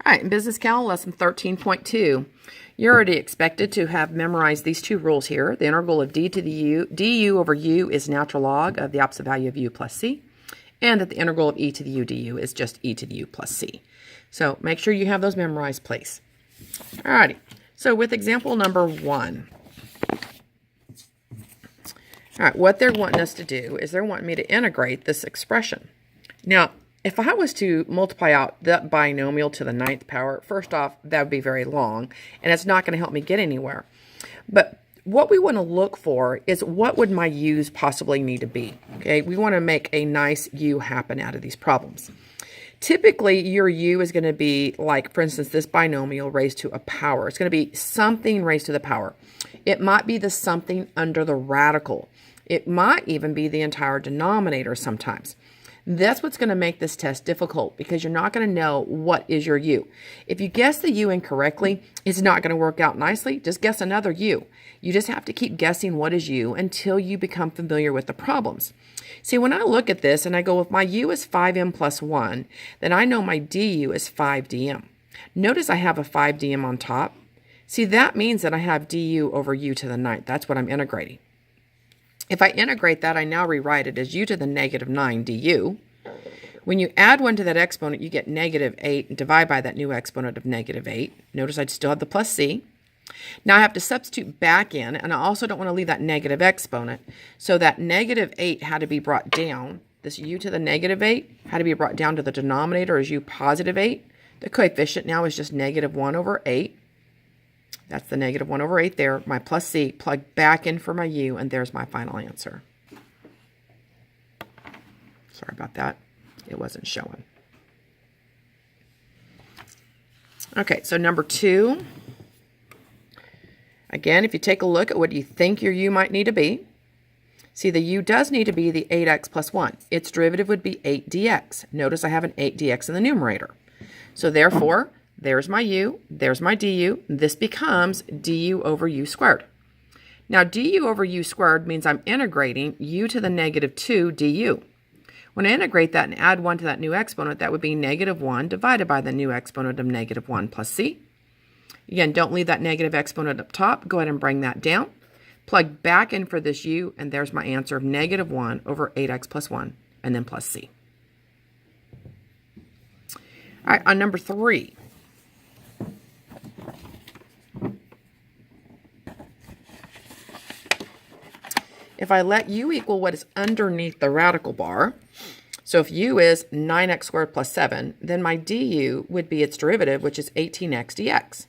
All right, in Business Cal, lesson 13.2, you're already expected to have memorized these two rules here. The integral of d to the u, du over u is natural log of the opposite value of u plus c, and that the integral of e to the u du is just e to the u plus c. So make sure you have those memorized, please. All righty, so with example number 1. All right, what they're wanting us to do is they're wanting me to integrate this expression. Now, if I was to multiply out that binomial to the 9th power, first off, that would be very long, and it's not going to help me get anywhere. But what we want to look for is what would my u's possibly need to be, okay? We want to make a nice u happen out of these problems. Typically, your u is going to be like, for instance, this binomial raised to a power. It's going to be something raised to the power. It might be the something under the radical. It might even be the entire denominator sometimes. That's what's going to make this test difficult because you're not going to know what is your u. If you guess the u incorrectly, it's not going to work out nicely. Just guess another u. You just have to keep guessing what is u until you become familiar with the problems. See, when I look at this and I go, if my u is 5m plus 1, then I know my du is 5dm. Notice I have a 5dm on top. See, that means that I have du over u to the 9th. That's what I'm integrating. If I integrate that, I now rewrite it as u to the negative 9 du. When you add 1 to that exponent, you get negative 8 and divide by that new exponent of negative 8. Notice I still have the plus c. Now I have to substitute back in, and I also don't want to leave that negative exponent. So that negative 8 had to be brought down. This u to the negative 8 had to be brought down to the denominator as u positive 8. The coefficient now is just negative 1 over 8. That's the negative 1 over 8 there. My plus c, plug back in for my u, and there's my final answer. Sorry about that. It wasn't showing. Okay, so number 2. Again, if you take a look at what you think your u might need to be, see the u does need to be the 8x plus 1. Its derivative would be 8 dx. Notice I have an 8 dx in the numerator. So therefore, there's my u, there's my du. This becomes du over u squared. Now, du over u squared means I'm integrating u to the negative 2 du. When I integrate that and add 1 to that new exponent, that would be negative 1 divided by the new exponent of negative 1 plus c. Again, don't leave that negative exponent up top. Go ahead and bring that down. Plug back in for this u, and there's my answer of negative 1 over 8x plus 1, and then plus c. All right, on number 3. If I let u equal what is underneath the radical bar, so if u is 9x squared plus 7, then my du would be its derivative, which is 18x dx.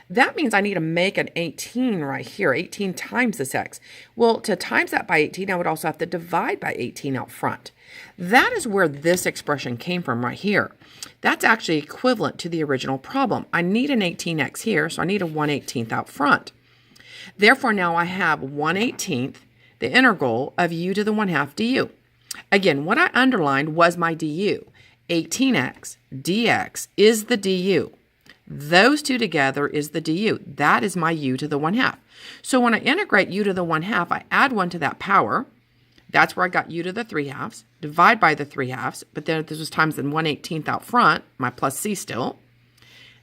That means I need to make an 18 right here, 18 times this x. Well, to times that by 18, I would also have to divide by 18 out front. That is where this expression came from right here. That's actually equivalent to the original problem. I need an 18x here, so I need a 1/18 out front. Therefore, now I have 1/18, the integral of u to the 1/2 du. Again, what I underlined was my du. 18x dx is the du. Those two together is the du. That is my u to the 1/2. So when I integrate u to the 1/2, I add 1 to that power. That's where I got u to the 3/2. Divide by the 3/2, but then this was times in 1/18 out front, my plus c still.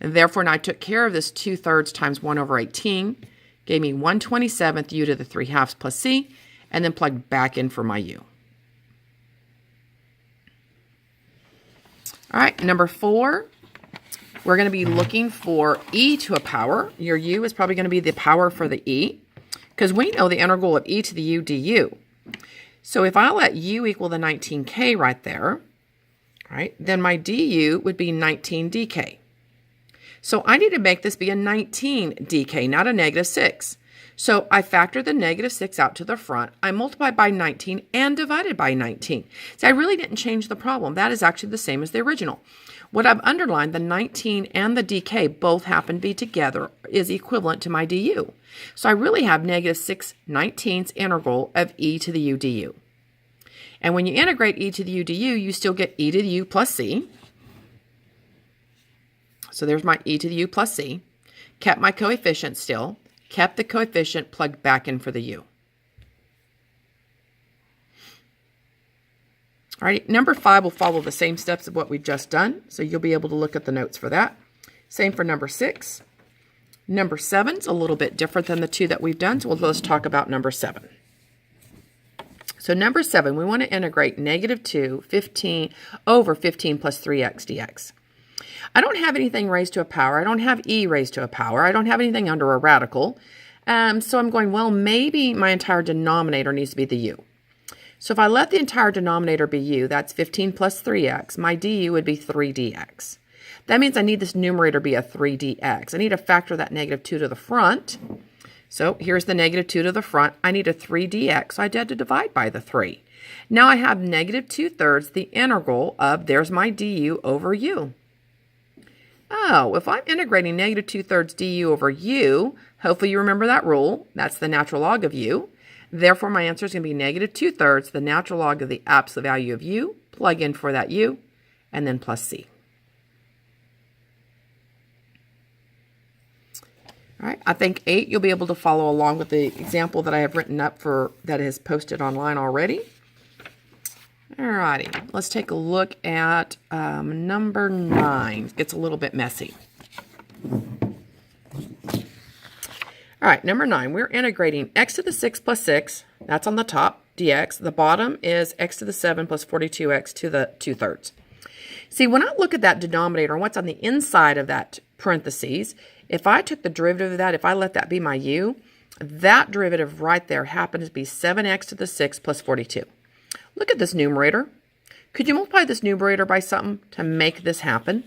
And therefore, now I took care of this 2/3 times 1 over 18, gave me 1/27 u to the 3/2 plus c, and then plugged back in for my u. All right, number 4. We're going to be looking for e to a power. Your u is probably going to be the power for the e, because we know the integral of e to the u du. So if I let u equal the 19k right there, right, then my du would be 19 dk. So I need to make this be a 19 dk, not a negative 6. So I factor the negative 6 out to the front. I multiply by 19 and divided by 19. See, I really didn't change the problem. That is actually the same as the original. What I've underlined, the 19 and the dk both happen to be together, is equivalent to my du. So I really have negative 6/19 integral of e to the u du. And when you integrate e to the u du, you still get e to the u plus c. So there's my e to the u plus c. Kept my coefficient still. Kept the coefficient, plugged back in for the u. All right, number 5 will follow the same steps of what we've just done, so you'll be able to look at the notes for that. Same for number 6. Number 7 is a little bit different than the two that we've done, so let's talk about number 7. So number 7, we want to integrate -2 15 over 15 plus 3x dx. I don't have anything raised to a power. I don't have e raised to a power. I don't have anything under a radical. So I'm going, well, maybe my entire denominator needs to be the u. So if I let the entire denominator be u, that's 15 plus 3x. My du would be 3dx. That means I need this numerator be a 3dx. I need to factor that -2 to the front. So here's the -2 to the front. I need a 3dx, so I had to divide by the 3. Now I have -2/3, the integral of, there's my du over u. Oh, if I'm integrating -2/3 du over u, hopefully you remember that rule. That's the natural log of u. Therefore, my answer is going to be -2/3, the natural log of the absolute value of u, plug in for that u, and then plus c. All right, I think 8, you'll be able to follow along with the example that I have written up for that is posted online already. All righty, let's take a look at number 9. It gets a little bit messy. All right, number 9, we're integrating x to the 6 plus 6, that's on the top, dx. The bottom is x to the 7 plus 42x to the 2/3. See, when I look at that denominator and what's on the inside of that parentheses, if I took the derivative of that, if I let that be my u, that derivative right there happens to be 7x to the 6 plus 42. Look at this numerator. Could you multiply this numerator by something to make this happen?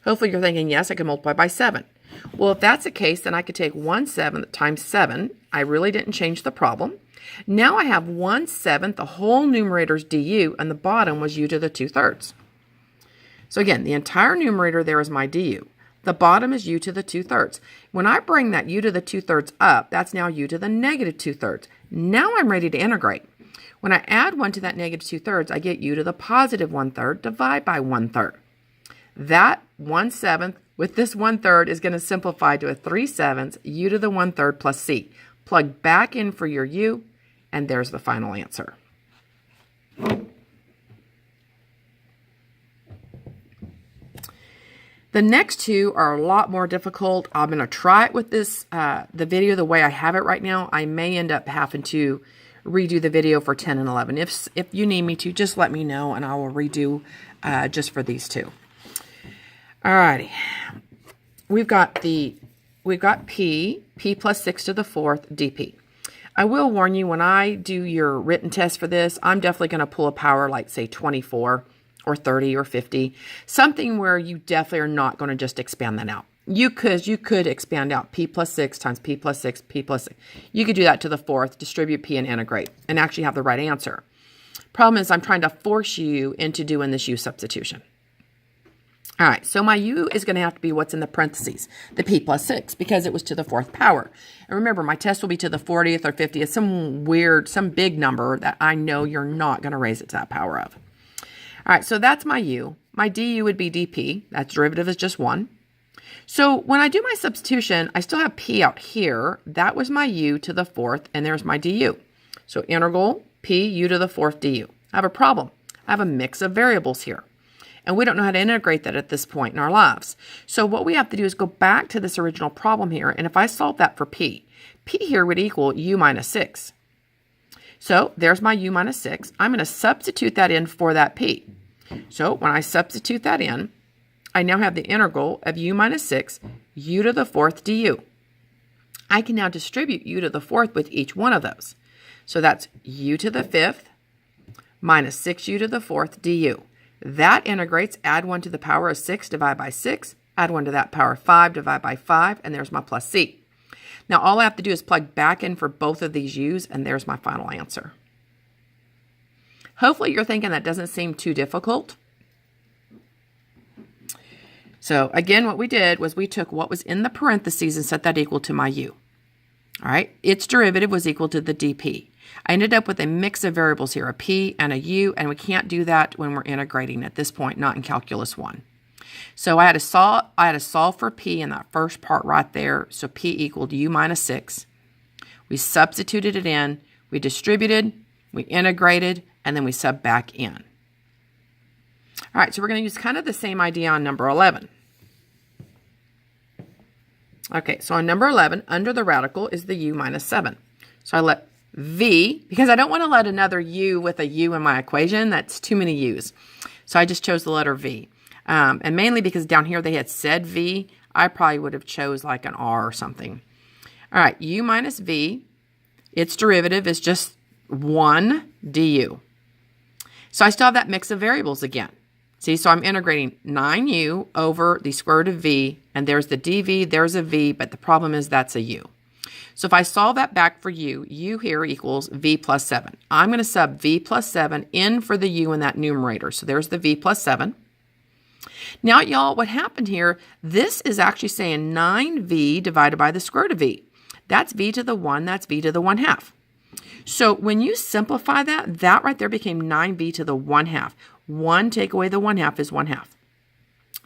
Hopefully you're thinking, yes, I can multiply by 7. Well, if that's the case, then I could take 1/7 times 7. I really didn't change the problem. Now I have 1/7, the whole numerator's du, and the bottom was u to the 2/3. So again, the entire numerator there is my du. The bottom is u to the 2/3. When I bring that u to the 2/3 up, that's now u to the -2/3. Now I'm ready to integrate. When I add 1 to that -2/3, I get u to the positive 1/3, divide by 1/3. That 1/7 with this 1/3 is going to simplify to a 3/7 u to the 1/3 plus c. Plug back in for your u, and there's the final answer. The next two are a lot more difficult. I'm going to try it with this, the video the way I have it right now. I may end up having to redo the video for 10 and 11. If you need me to, just let me know and I will redo just for these two. Alrighty. We've got p plus 6 to the 4th dp. I will warn you, when I do your written test for this, I'm definitely going to pull a power like, say, 24 or 30 or 50, something where you definitely are not going to just expand that out. You could expand out p plus 6 times p plus 6, p plus 6. You could do that to the 4th, distribute p and integrate, and actually have the right answer. Problem is, I'm trying to force you into doing this u substitution. All right, so my u is going to have to be what's in the parentheses, the p plus 6, because it was to the 4th power. And remember, my test will be to the 40th or 50th, some big number that I know you're not going to raise it to that power of. All right, so that's my u. My du would be dp. That derivative is just 1. So when I do my substitution, I still have p out here. That was my u to the 4th, and there's my du. So integral p u to the 4th du. I have a problem. I have a mix of variables here. And we don't know how to integrate that at this point in our lives. So what we have to do is go back to this original problem here. And if I solve that for p here would equal u minus 6. So there's my u minus 6. I'm going to substitute that in for that p. So when I substitute that in, I now have the integral of u minus 6, u to the 4th du. I can now distribute u to the 4th with each one of those. So that's u to the 5th minus 6u to the 4th du. That integrates, add 1 to the power of 6, divide by 6, add 1 to that power of 5, divide by 5, and there's my plus c. Now all I have to do is plug back in for both of these u's, and there's my final answer. Hopefully you're thinking that doesn't seem too difficult. So again, what we did was we took what was in the parentheses and set that equal to my u. All right, its derivative was equal to the dp. I ended up with a mix of variables here, a p and a u, and we can't do that when we're integrating at this point, not in Calculus 1. So I had to solve for p in that first part right there. So p equaled u minus 6. We substituted it in, we distributed, we integrated, and then we sub back in. All right, so we're going to use kind of the same idea on number 11. Okay, so on number 11, under the radical is the u minus 7. So I let v, because I don't want to let another u with a u in my equation. That's too many u's. So I just chose the letter v. And mainly because down here they had said v, I probably would have chose like an r or something. All right, u minus v, its derivative is just 1 du. So I still have that mix of variables again. See, so I'm integrating 9u over the square root of v, and there's the dv, there's a v, but the problem is that's a u. So if I solve that back for u here equals v plus 7. I'm going to sub v plus 7 in for the u in that numerator. So there's the v plus 7. Now, y'all, what happened here, this is actually saying 9v divided by the square root of v. That's v to the 1, that's v to the 1/2. So when you simplify that, that right there became 9v to the 1/2. 1 take away the 1/2 is 1/2.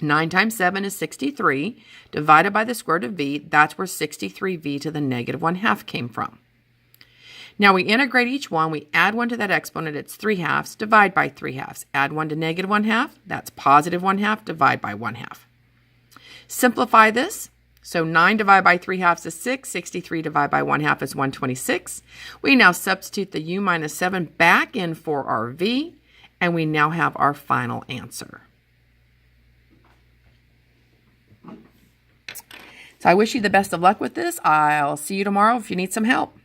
9 times 7 is 63. Divided by the square root of v, that's where 63v to the negative 1/2 came from. Now we integrate each one. We add 1 to that exponent. It's 3/2. Divide by 3/2. Add 1 to negative 1/2. That's positive 1/2. Divide by 1/2. Simplify this. So 9 divided by 3/2 is 6. 63 divided by 1/2 is 126. We now substitute the u minus 7 back in for our v, and we now have our final answer. So I wish you the best of luck with this. I'll see you tomorrow if you need some help.